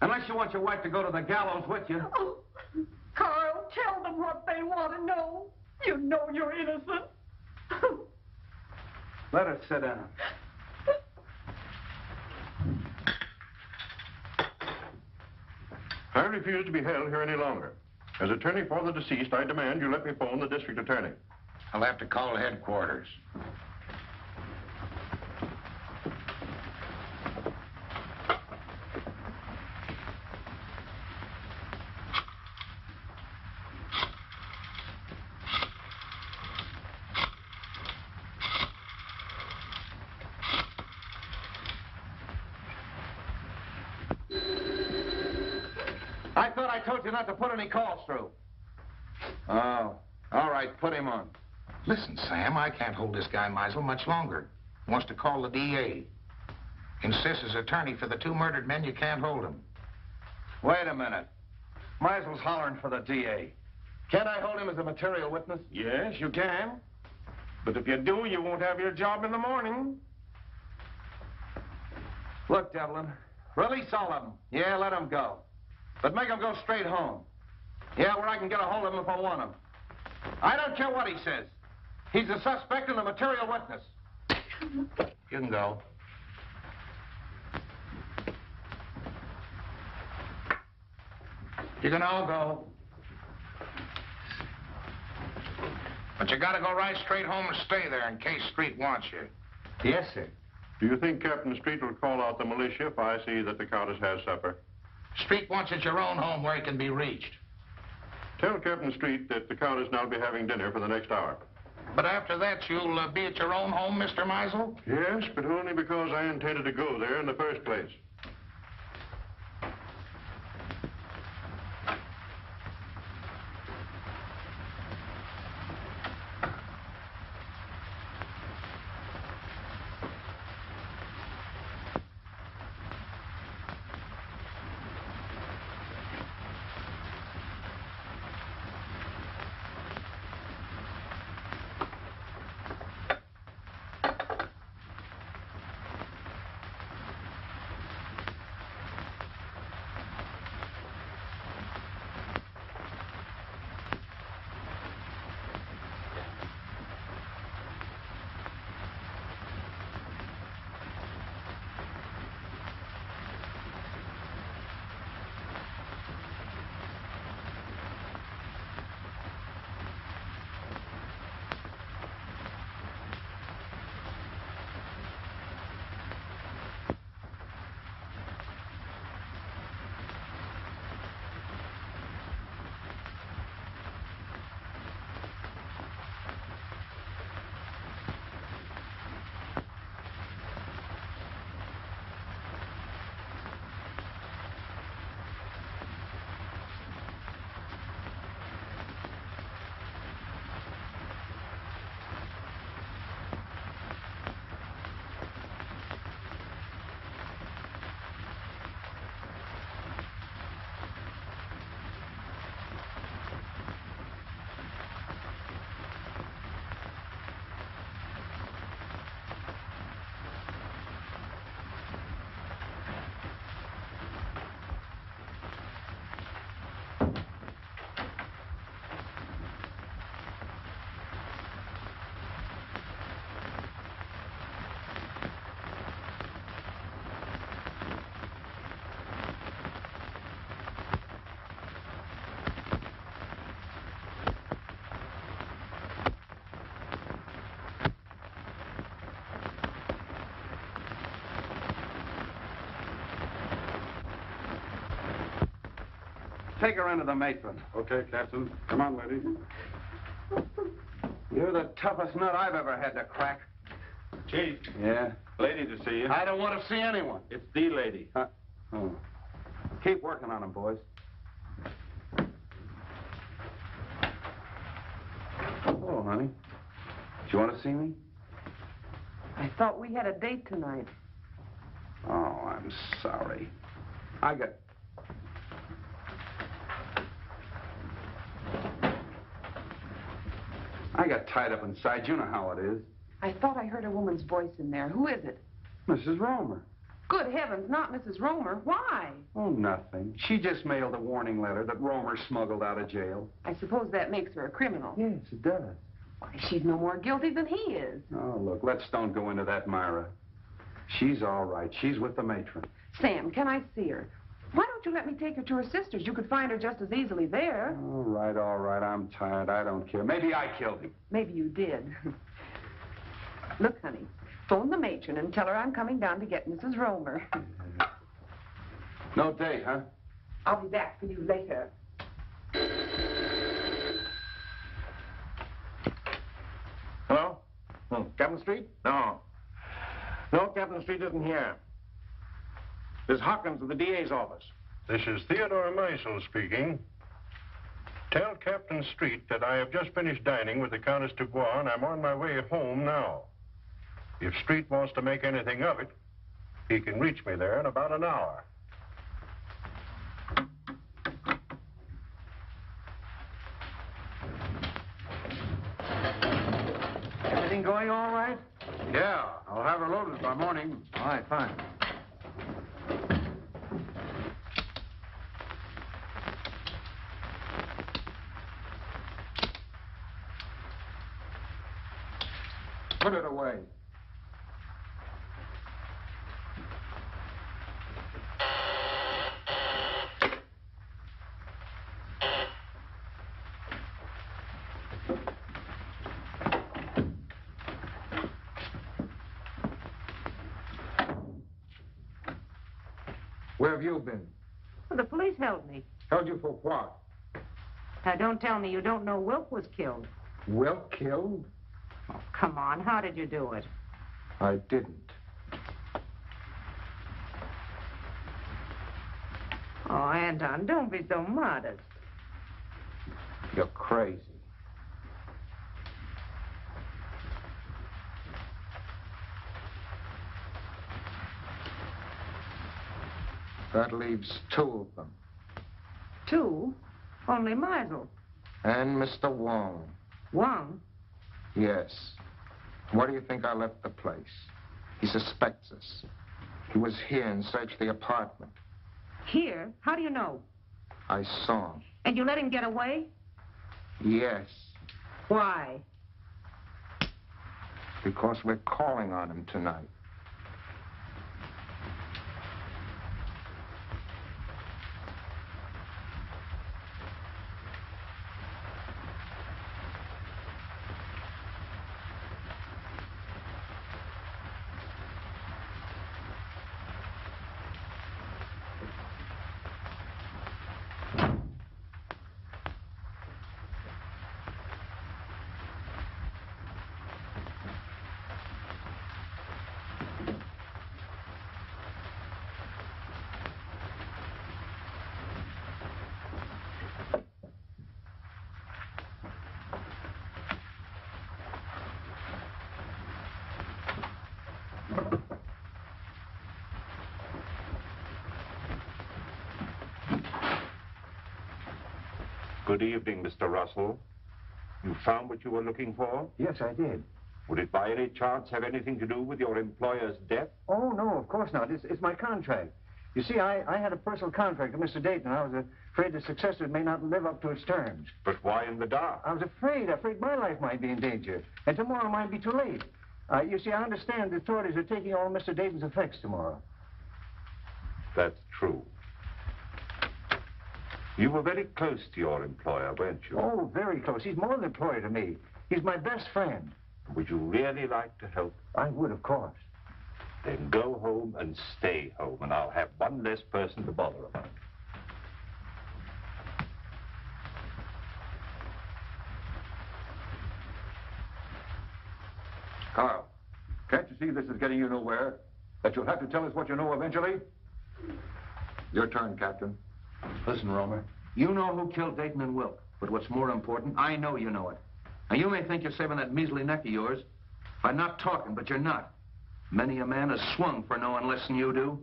Unless you want your wife to go to the gallows with you. Oh, Carl, tell them what they want to know. You know you're innocent. Let her sit down. I refuse to be held here any longer. As attorney for the deceased, I demand you let me phone the district attorney. I'll have to call headquarters. I thought I told you not to put any calls through. Oh, all right, put him on. Listen, Sam, I can't hold this guy Meisel much longer. He wants to call the DA. Insists as attorney for the two murdered men, you can't hold him. Wait a minute. Meisel's hollering for the DA. Can't I hold him as a material witness? Yes, you can. But if you do, you won't have your job in the morning. Look, Devlin, release all of them. Yeah, let them go. But make them go straight home. Yeah, where I can get a hold of him if I want him. I don't care what he says. He's a suspect and a material witness. You can go. You can all go. But you gotta go right straight home and stay there in case Street wants you. Yes, sir. Do you think Captain Street will call out the militia if I see that the Countess has supper? Street wants at your own home where he can be reached. Tell Captain Street that the Countess and I'll be having dinner for the next hour. But after that, you'll be at your own home, Mr. Meisel? Yes, but only because I intended to go there in the first place. Take her into the matron. Okay, Captain. Come on, lady. You're the toughest nut I've ever had to crack. Chief. Yeah? Lady to see you. I don't want to see anyone. It's the lady. Oh. Keep working on him, boys. Hello, honey. Do you want to see me? I thought we had a date tonight. Oh, I'm sorry. I got tied up inside. You know how it is. I thought I heard a woman's voice in there. Who is it? Mrs. Romer. Good heavens, not Mrs. Romer. Why? Oh, nothing. She just mailed a warning letter that Romer smuggled out of jail. I suppose that makes her a criminal. Yes, it does. Why, she's no more guilty than he is. Oh, look, let's don't go into that, Myra. She's all right. She's with the matron. Sam, can I see her? Why don't you let me take her to her sister's? You could find her just as easily there. All right, all right. I'm tired. I don't care. Maybe I killed him. Maybe you did. Look, honey, phone the matron and tell her I'm coming down to get Mrs. Romer. No date, huh? I'll be back for you later. Hello? Captain Street? No. No, Captain Street isn't here. This is Hawkins of the DA's office. This is Theodore Meisel speaking. Tell Captain Street that I have just finished dining with the Countess Dubois, and I'm on my way home now. If Street wants to make anything of it, he can reach me there in about an hour. Everything going all right? Yeah, I'll have her loaded by morning. All right, fine. Put it away. Where have you been? Well, the police held me. Held you for what? Now, don't tell me you don't know Wilk was killed. Wilk killed? Oh, come on. How did you do it? I didn't. Oh, Anton, don't be so modest. You're crazy. That leaves two of them. Two? Only Meisel. And Mr. Wong. Wong? Yes. Why do you think I left the place? He suspects us. He was here and searched the apartment. Here? How do you know? I saw him. And you let him get away? Yes. Why? Because we're calling on him tonight. Good evening, Mr. Russell. You found what you were looking for? Yes, I did. Would it by any chance have anything to do with your employer's death? Oh, no, of course not. It's my contract. You see, I had a personal contract with Mr. Dayton. I was afraid the successor may not live up to its terms. But why in the dark? I was afraid my life might be in danger. And tomorrow might be too late. You see, I understand the authorities are taking all Mr. Dayton's effects tomorrow. That's true. You were very close to your employer, weren't you? Oh, very close. He's more than an employer to me. He's my best friend. Would you really like to help? I would, of course. Then go home and stay home, and I'll have one less person to bother about. Carl, can't you see this is getting you nowhere? That you'll have to tell us what you know eventually? Your turn, Captain. Listen, Romer, you know who killed Dayton and Wilk. But what's more important, I know you know it. Now, you may think you're saving that measly neck of yours by not talking, but you're not. Many a man has swung for knowing less than you do.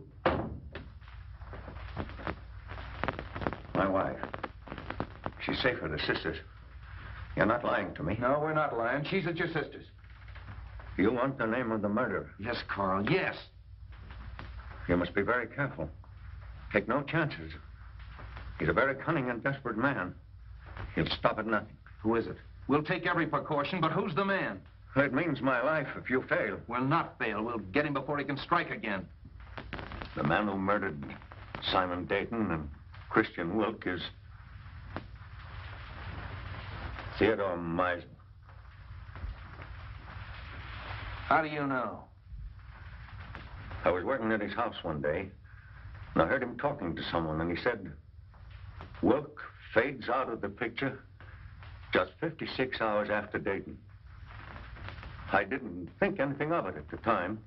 My wife. She's safe with her sisters. You're not lying to me. No, we're not lying. She's at your sister's. You want the name of the murderer? Yes, Carl, yes. You must be very careful. Take no chances. He's a very cunning and desperate man. He'll stop at nothing. Who is it? We'll take every precaution, but who's the man? It means my life if you fail. We'll not fail. We'll get him before he can strike again. The man who murdered Simon Dayton and Christian Wilk is Theodore Meisel. How do you know? I was working at his house one day, and I heard him talking to someone, and he said, Wilk fades out of the picture just 56 hours after Dayton. I didn't think anything of it at the time,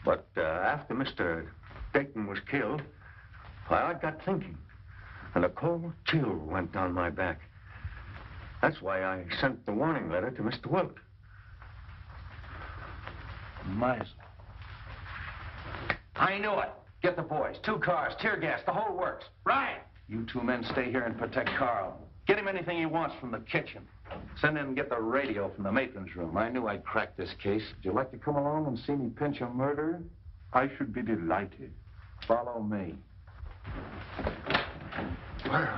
but after Mr. Dayton was killed, I got thinking, and a cold chill went down my back. That's why I sent the warning letter to Mr. Wilk. Meisel. I knew it. Get the boys. 2 cars, tear gas, the whole works. Right. You 2 men stay here and protect Carl. Get him anything he wants from the kitchen. Send in and get the radio from the matron's room. I knew I'd crack this case. Would you like to come along and see me pinch a murderer? I should be delighted. Follow me. Well,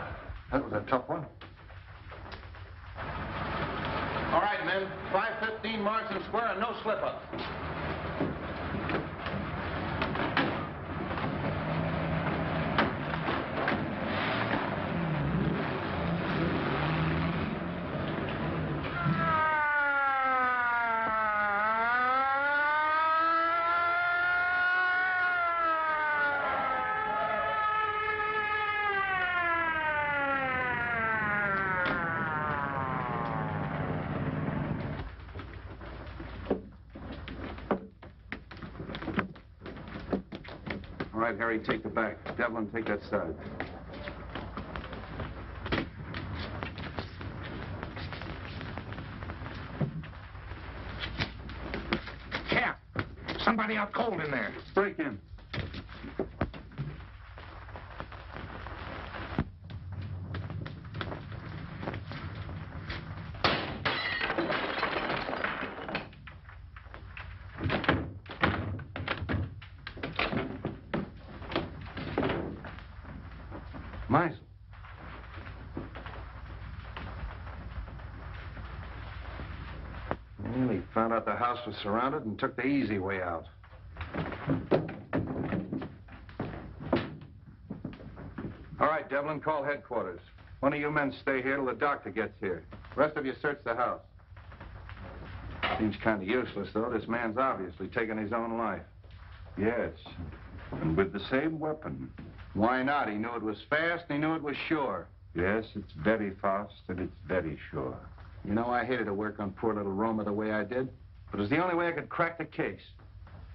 that was a tough one. All right, men. 5:15 Marsden Square and no slip-up. All right, Harry, take the back. Devlin, take that side. Cap! Somebody out cold in there. Break in. Meisel. Well, he found out the house was surrounded and took the easy way out. All right, Devlin, call headquarters. One of you men stay here till the doctor gets here. The rest of you search the house. Seems kind of useless, though. This man's obviously taken his own life. Yes, and with the same weapon. Why not? He knew it was fast and he knew it was sure. Yes, it's very fast and it's very sure. You know, I hated to work on poor little Roma the way I did, but it was the only way I could crack the case.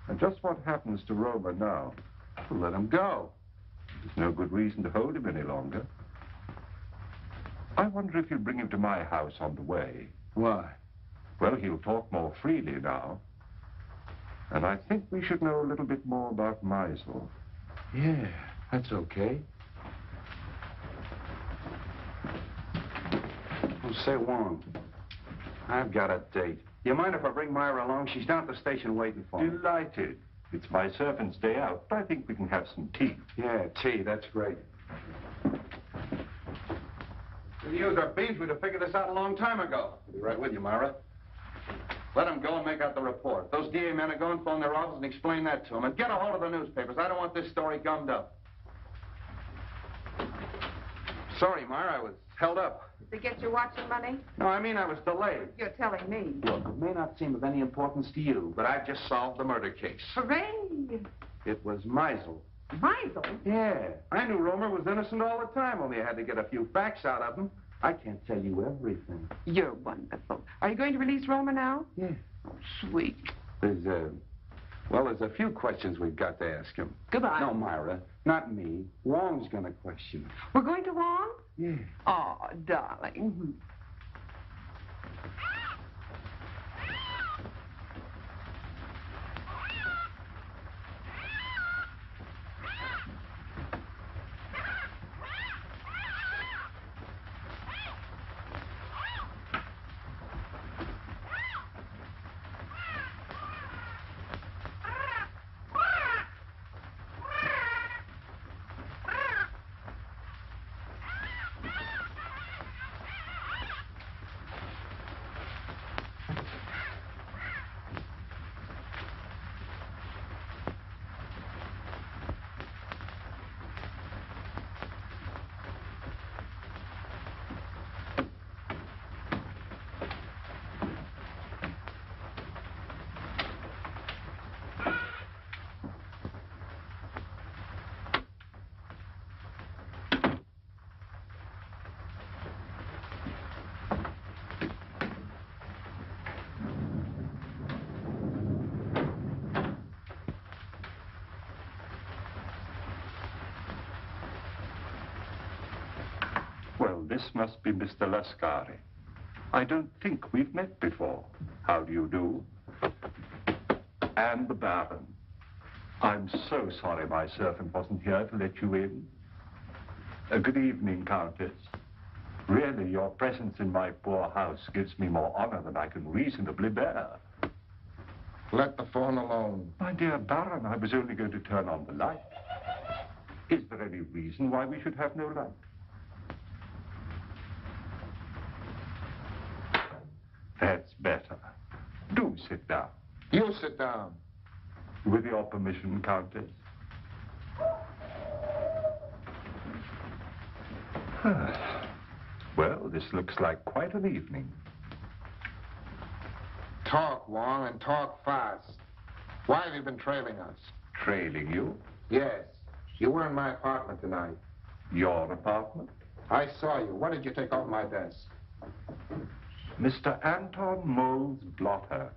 And just what happens to Roma now? We'll let him go. There's no good reason to hold him any longer. I wonder if you'll bring him to my house on the way. Why? Well, he'll talk more freely now. And I think we should know a little bit more about Meisel. Yeah, that's okay. Oh, say, Wong, I've got a date. You mind if I bring Myra along? She's down at the station waiting for me. Delighted. It's my servant's day out. I think we can have some tea. Yeah, tea, that's great. If we used our beans, we'd have figured this out a long time ago. I'll be right with you, Myra. Let them go and make out the report. Those DA men are going, phone their office and explain that to them. And get a hold of the newspapers. I don't want this story gummed up. Sorry, Myra, I was held up. To get your watching money? No, I mean I was delayed. You're telling me. Look, it may not seem of any importance to you, but I've just solved the murder case. Hooray! It was Meisel. Meisel? Yeah. I knew Romer was innocent all the time, only I had to get a few facts out of him. I can't tell you everything. You're wonderful. Are you going to release Roma now? Yeah. Oh, sweet. There's a few questions we've got to ask him. Goodbye. No, Myra, not me. Wong's gonna question. We're going to Wong? Yeah. Oh, darling. Well, this must be Mr. Lascari. I don't think we've met before. How do you do? And the Baron. I'm so sorry my servant wasn't here to let you in. Good evening, Countess. Really, your presence in my poor house gives me more honor than I can reasonably bear. Let the phone alone. My dear Baron, I was only going to turn on the light. Is there any reason why we should have no light? That's better. Do sit down. You sit down. With your permission, Countess. Well, this looks like quite an evening. Talk, Wong, and talk fast. Why have you been trailing us? Trailing you? Yes. You were in my apartment tonight. Your apartment? I saw you. What did you take off my desk? Mr. Anton Mole's blotter.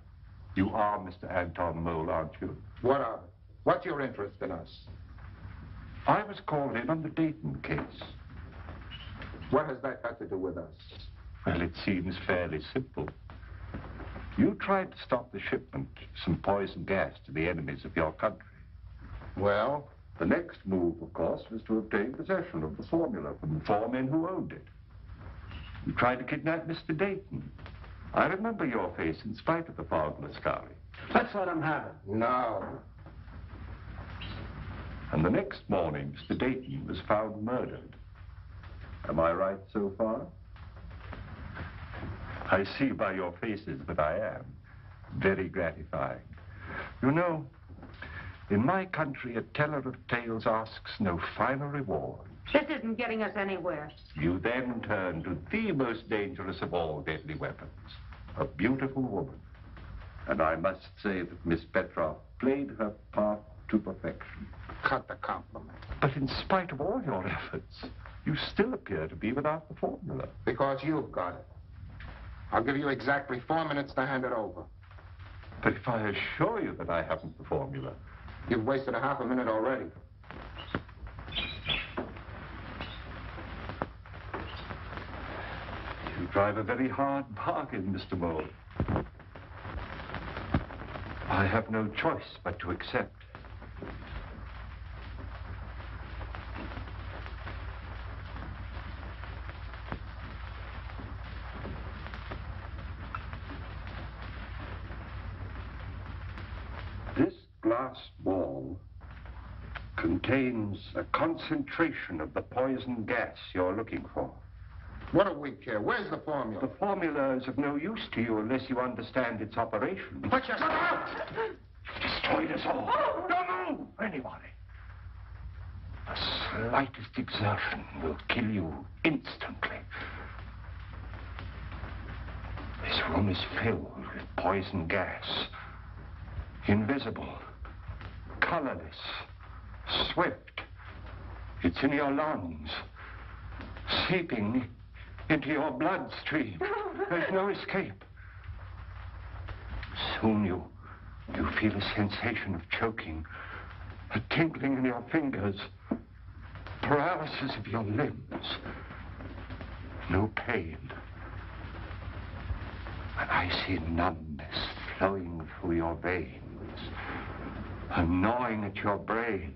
You are Mr. Anton Mole, aren't you? What of it? What's your interest in us? I was called in on the Dayton case. What has that got to do with us? Well, it seems fairly simple. You tried to stop the shipment of some poison gas to the enemies of your country. Well? The next move, of course, was to obtain possession of the formula from the 4 men who owned it. You tried to kidnap Mr. Dayton. I remember your face in spite of the fog, Lascari. Let's let him have it. No. And the next morning, Mr. Dayton was found murdered. Am I right so far? I see by your faces that I am. Very gratifying. You know, in my country, a teller of tales asks no finer reward. This isn't getting us anywhere. You then turn to the most dangerous of all deadly weapons, a beautiful woman. And I must say that Miss Petroff played her part to perfection. Cut the compliment. But in spite of all your efforts, you still appear to be without the formula. Because you've got it. I'll give you exactly 4 minutes to hand it over. But if I assure you that I haven't the formula... You've wasted a half a minute already. You drive a very hard bargain, Mr. Mole. I have no choice but to accept. This glass ball contains a concentration of the poison gas you're looking for. What do we care? Where's the formula? The formula is of no use to you unless you understand its operation. But you're... You've destroyed us all. Don't move! Anybody. The slightest exertion will kill you instantly. This room is filled with poison gas. Invisible. Colorless. Swift. It's in your lungs. Seeping into your bloodstream. There's no escape. Soon you feel a sensation of choking, a tingling in your fingers, paralysis of your limbs. No pain. And I see numbness flowing through your veins, and gnawing at your brain,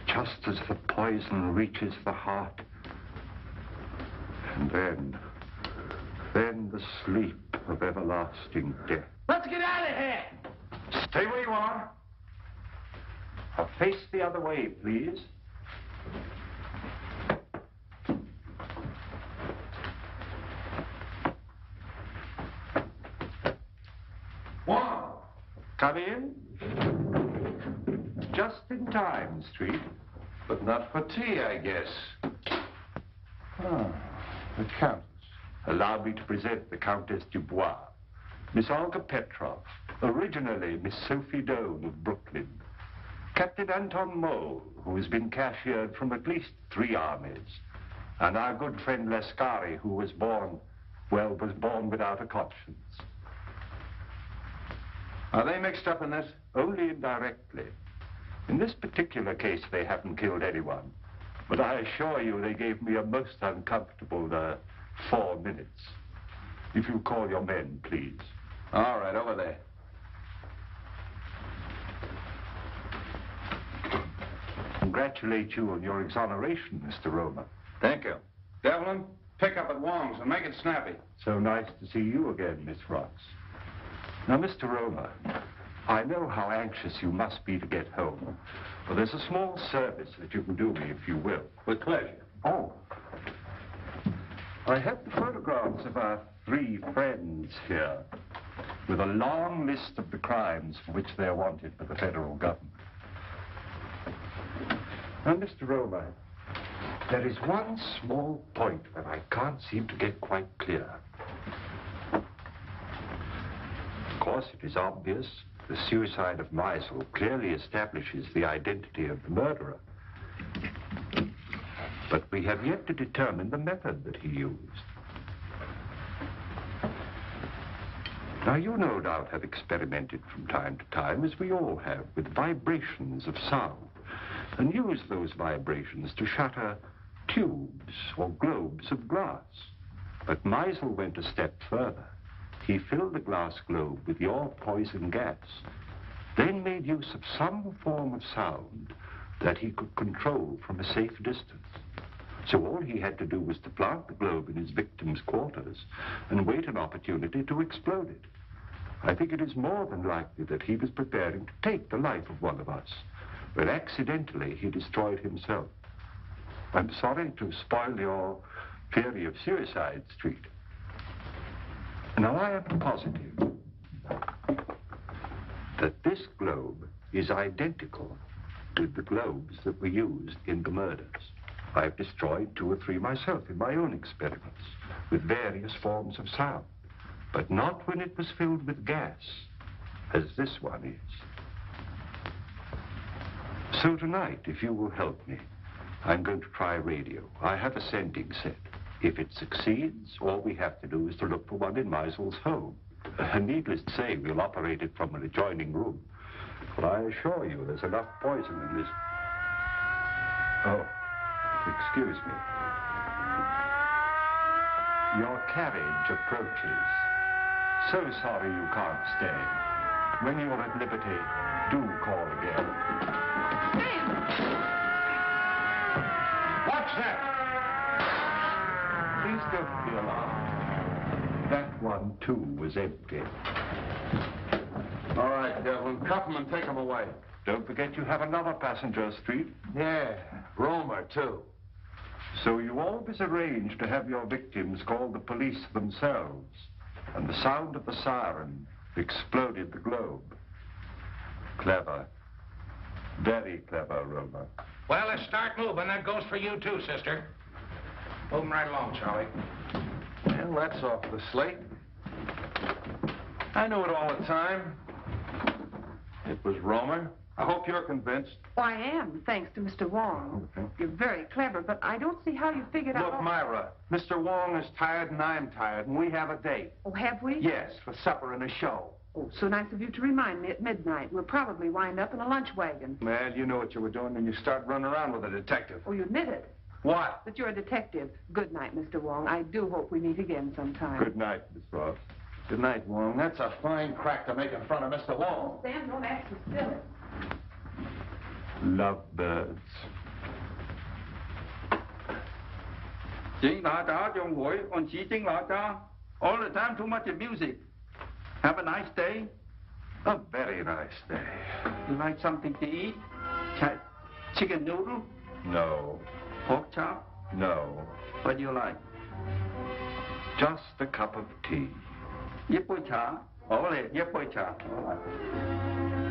just as the poison reaches the heart. And then the sleep of everlasting death. Let's get out of here! Stay where you are. Now face the other way, please. Wong, come in. Just in time, Street. But not for tea, I guess. Ah, the Countess. Allow me to present the Countess Dubois, Miss Olga Petrov, originally Miss Sophie Doane of Brooklyn, Captain Anton Mole, who has been cashiered from at least 3 armies, and our good friend Lascari, who was born without a conscience. Are they mixed up in this? Only indirectly. In this particular case, they haven't killed anyone. But I assure you they gave me a most uncomfortable 4 minutes. If you call your men, please. All right, over there. Congratulate you on your exoneration, Mr. Roma. Thank you. Devlin, pick up at Wong's and make it snappy. So nice to see you again, Miss Ross. Now, Mr. Roma, I know how anxious you must be to get home. But there's a small service that you can do me, if you will. With pleasure. Oh. I have the photographs of our 3 friends here, with a long list of the crimes for which they're wanted by the federal government. Now, Mr. Roma, there is one small point that I can't seem to get quite clear. Of course, it is obvious the suicide of Meisel clearly establishes the identity of the murderer. But we have yet to determine the method that he used. Now, you no doubt have experimented from time to time, as we all have, with vibrations of sound, and used those vibrations to shatter tubes or globes of glass. But Meisel went a step further. He filled the glass globe with your poison gas, then made use of some form of sound that he could control from a safe distance. So all he had to do was to plant the globe in his victim's quarters and wait an opportunity to explode it. I think it is more than likely that he was preparing to take the life of one of us, but accidentally he destroyed himself. I'm sorry to spoil your theory of suicide, Street. Now, I am positive that this globe is identical with the globes that were used in the murders. I've destroyed 2 or 3 myself in my own experiments with various forms of sound, but not when it was filled with gas, as this one is. So tonight, if you will help me, I'm going to try radio. I have a sending set. If it succeeds, all we have to do is to look for one in Meisel's home. Needless to say, we'll operate it from an adjoining room. But I assure you, there's enough poison in this. Oh, excuse me. Your carriage approaches. So sorry you can't stay. When you're at liberty, do call again. Watch that! Please don't be alarmed. That one, too, was empty. All right, Devlin, cuff him and take him away. Don't forget you have another passenger, Street. Yeah, Romer, too. So you always arrange to have your victims call the police themselves, and the sound of the siren exploded the globe. Clever. Very clever, Romer. Well, let's start moving. That goes for you, too, sister. Moving right along, Charlie. Well, that's off the slate. I knew it all the time. It was Romer. I hope you're convinced. Oh, I am, thanks to Mr. Wong. Okay. You're very clever, but I don't see how you figured out... Look, Myra, Mr. Wong is tired and I'm tired, and we have a date. Oh, have we? Yes, for supper and a show. Oh, so nice of you to remind me at midnight. We'll probably wind up in a lunch wagon. Well, you know what you were doing when you started running around with a detective. Oh, you admit it. What? That you're a detective. Good night, Mr. Wong. I do hope we meet again sometime. Good night, Miss Ross. Good night, Wong. That's a fine crack to make in front of Mr. Wong. Sam, don't act so silly. Lovebirds. 請大家將會按此經大家 all the time too much music. Have a nice day. A very nice day. You like something to eat? Chicken noodle? No. Pork chop? No. What do you like? Just a cup of tea. 一杯茶。好嚟，一杯茶。好啦。